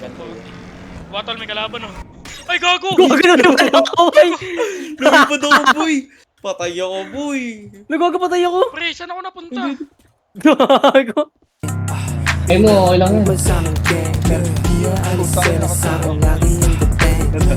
Battle, may kalaban oh. Ay, gago! Gago na naman ako, boy! Lumipad ako, boy! Patay ako, boy! Nagkakapatay ako! Pre, saan ako napunta? Gago! Eh mo, okay lang yun.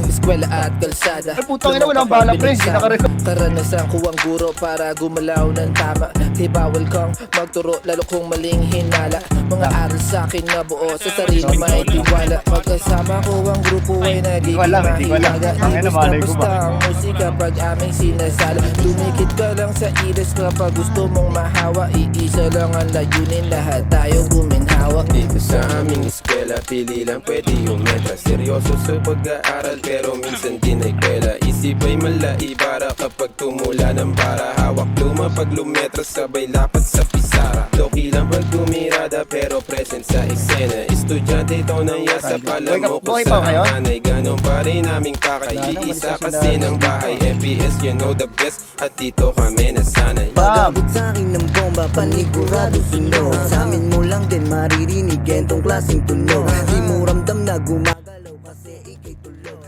Eskwela at kalsada. Ay, putang ina, walang bala, pre. Hindi nakarecord. Karanasan ko ang guro para gumalaw ng tama. Di bawal kang magturo, lalo kung maling hinala. Mga aral sa akin na buo, sa sarili may tiwala. Pagkasama ko ang grupo ay nagiging mahiwaga. Basta ang musika pag aming sinasala. Lumikit ka lang sa iris kapag gusto mong mahawa. Iisa lang ang layunin, lahat tayo guminhawa. Dito sa aming eskwela, pili lang pwede umetra. Seryoso sa pag-aaral pero minsan din ay kwela. Isip ay malai para kapag tumula ng bara. Hawak luma pag lumetra, sabay lapat sa pisara. Loki lang pag tumirada pero present sa eksena. Estudyante ito nang yasa, pala mo ko sa hanay. Ganon pa rin aming pakay, iisa kasi ng bahay. FPS, you know the best, at dito kami nasanay. Pag-abot sa'kin ng bomba, panigurado sunod. Sa amin mo lang din maririnig gentong klaseng tunog. Di mo ramdam na gumagalaw kasi ikay tulog.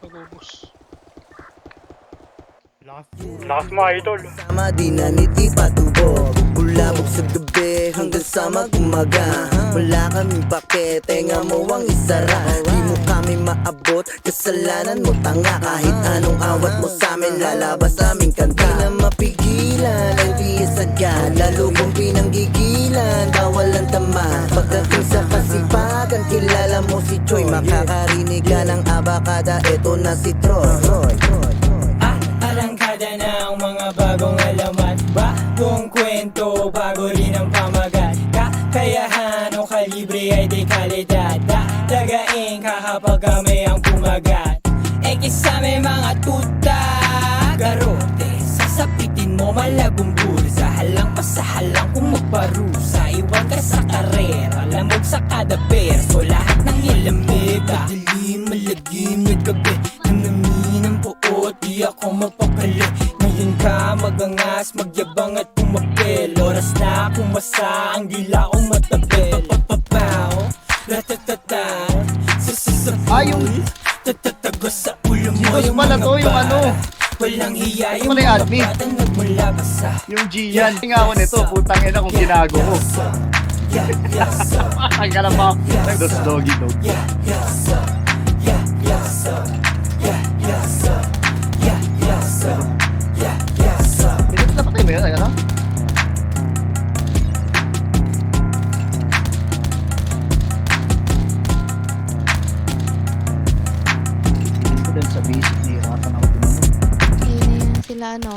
Pag-ubos. Lakas mo, idol! Sama di na niti patubog. Bulabog sa gabi hanggang sa mag-umaga. Wala kaming pake, tenga mo ang isara. Di mo kami maabot, kasalanan mo tanga. Kahit anong awat mo sa'min, lalabas aming kanta. Di na mapigilan ang tiyas agad, lalo kung pinanggigilan, bawal ang tama. Pagdating sa kasipagan, kilala mo si Choi. Makakarinig ka ng abakada, eto na si Troy. Arangkada ng mga bagong alamat, bagong kwento, bago rin ang pamagat. Kakayahan o kalibre ay di kalidad, dagain ka kapag kami ang pumagat. Ekisa may mga tuta, garote, sasapitin mo malagong bursa. Halang pa sa halang kung magparusa, iwan ka sa karera, lamog sa kada perso. Lahat ng ilamig, kadilim, malagim na gabi. Nanamin ang buo, di ako mapakali. Ngayon ka magangas, magyabang at pumapel. Oras na kumasa, ang dila kong matabel. Papapapaw, ratatata, sasasapoy, tatatagos sa ulo mo yung pala to, yung ano. Walang hiya yung Pala yung admin. mga batang nagmula pa sa Yung Gian. Nga ako nito, putang ina kung ginago ko. Ang kalabak. Dos doggy dog. Pinit na patay mo yun, ano? Pinit ko din sa basic, nihirapan ako din. Ayun na yun sila ano.